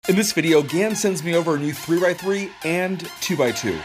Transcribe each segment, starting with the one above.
In this video, GAN sends me over a new 3x3 and 2x2.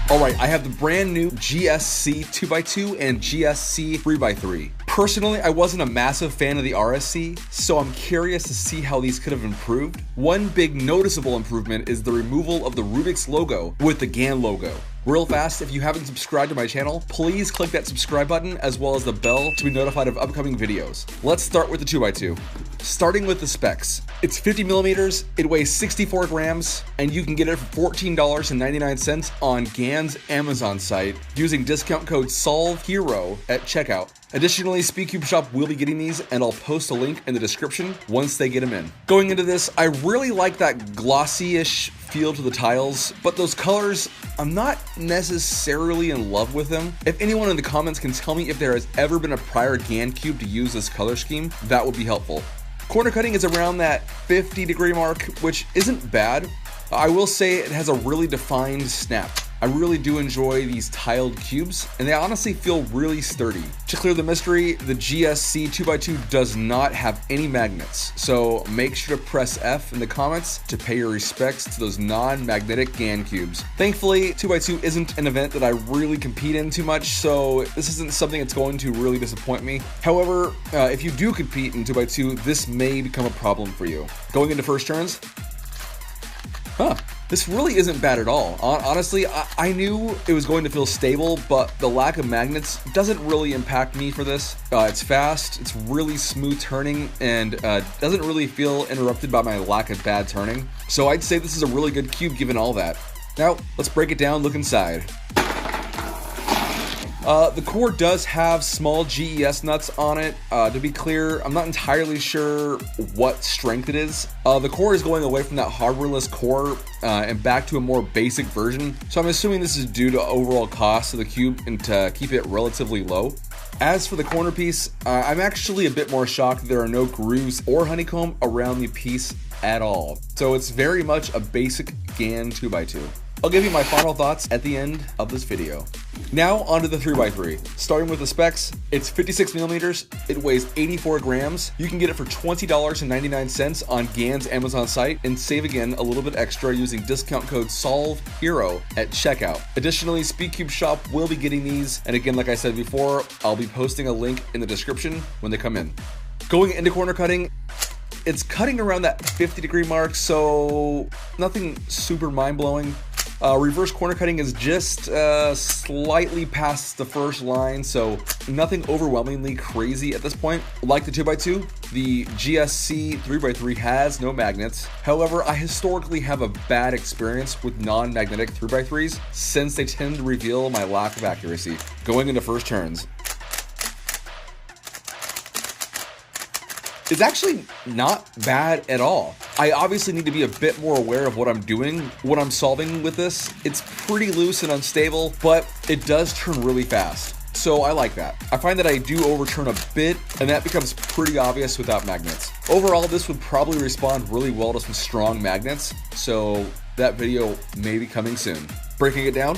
Alright, I have the brand new GSC 2x2 and GSC 3x3. Personally, I wasn't a massive fan of the RSC, so I'm curious to see how these could have improved. One big noticeable improvement is the removal of the Rubik's logo with the GAN logo. Real fast, if you haven't subscribed to my channel, please click that subscribe button as well as the bell to be notified of upcoming videos. Let's start with the 2x2. Starting with the specs. It's 50 millimeters, it weighs 64 grams, and you can get it for $14.99 on GAN's Amazon site using discount code SOLVEHERO at checkout. Additionally, SpeedCube Shop will be getting these, and I'll post a link in the description once they get them in. Going into this, I really like that glossy-ish feel to the tiles, but those colors, I'm not necessarily in love with them. If anyone in the comments can tell me if there has ever been a prior GAN cube to use this color scheme, that would be helpful. Corner cutting is around that 50-degree mark, which isn't bad. I will say it has a really defined snap. I really do enjoy these tiled cubes, and they honestly feel really sturdy. To clear the mystery, the GSC 2x2 does not have any magnets, so make sure to press F in the comments to pay your respects to those non-magnetic GAN cubes. Thankfully, 2x2 isn't an event that I really compete in too much, so this isn't something that's going to really disappoint me. However, if you do compete in 2x2, this may become a problem for you. Going into first turns, this really isn't bad at all. Honestly, I knew it was going to feel stable, but the lack of magnets doesn't really impact me for this. It's fast, it's really smooth turning, and doesn't really feel interrupted by my lack of bad turning. So I'd say this is a really good cube given all that. Now, let's break it down, look inside. The core does have small GES nuts on it. To be clear, I'm not entirely sure what strength it is. The core is going away from that hardwareless core and back to a more basic version, so I'm assuming this is due to overall cost of the cube and to keep it relatively low. As for the corner piece, I'm actually a bit more shocked that there are no grooves or honeycomb around the piece at all. So it's very much a basic GAN 2x2. I'll give you my final thoughts at the end of this video. Now onto the 3x3. Starting with the specs, it's 56 millimeters, it weighs 84 grams. You can get it for $20.99 on GAN's Amazon site and save again a little bit extra using discount code SOLVEHERO at checkout. Additionally, SpeedCube Shop will be getting these, and again, like I said before, I'll be posting a link in the description when they come in. Going into corner cutting, it's cutting around that 50-degree mark, so nothing super mind-blowing. Reverse corner cutting is just slightly past the first line, so nothing overwhelmingly crazy at this point. Like the 2x2, the GSC 3x3 has no magnets. However, I historically have a bad experience with non-magnetic 3x3s since they tend to reveal my lack of accuracy. Going into first turns, it's actually not bad at all. I obviously need to be a bit more aware of what I'm doing when I'm solving with this. It's pretty loose and unstable, but it does turn really fast. So I like that. I find that I do overturn a bit, and that becomes pretty obvious without magnets. Overall, this would probably respond really well to some strong magnets, so that video may be coming soon. Breaking it down.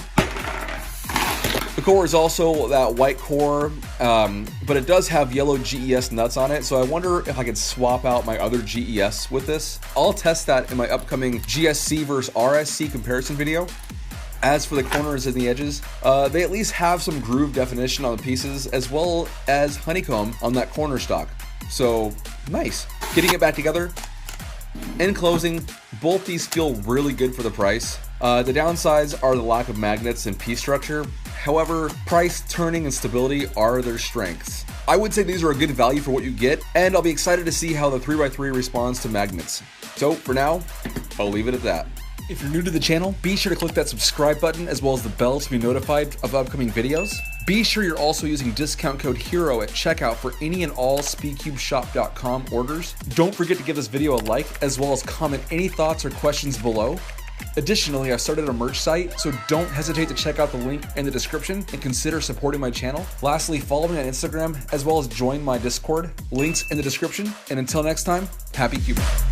The core is also that white core, but it does have yellow GES nuts on it, so I wonder if I could swap out my other GES with this. I'll test that in my upcoming GSC versus RSC comparison video. As for the corners and the edges, they at least have some groove definition on the pieces, as well as honeycomb on that corner stock. So, nice. Getting it back together. In closing, both these feel really good for the price. The downsides are the lack of magnets and piece structure. However, price, turning, and stability are their strengths. I would say these are a good value for what you get, and I'll be excited to see how the 3x3 responds to magnets. So for now, I'll leave it at that. If you're new to the channel, be sure to click that subscribe button as well as the bell to be notified of upcoming videos. Be sure you're also using discount code HERO at checkout for any and all SpeedCubeShop.com orders. Don't forget to give this video a like as well as comment any thoughts or questions below. Additionally, I've started a merch site, so don't hesitate to check out the link in the description and consider supporting my channel. Lastly, follow me on Instagram as well as join my Discord. Links in the description. And until next time, happy cubing.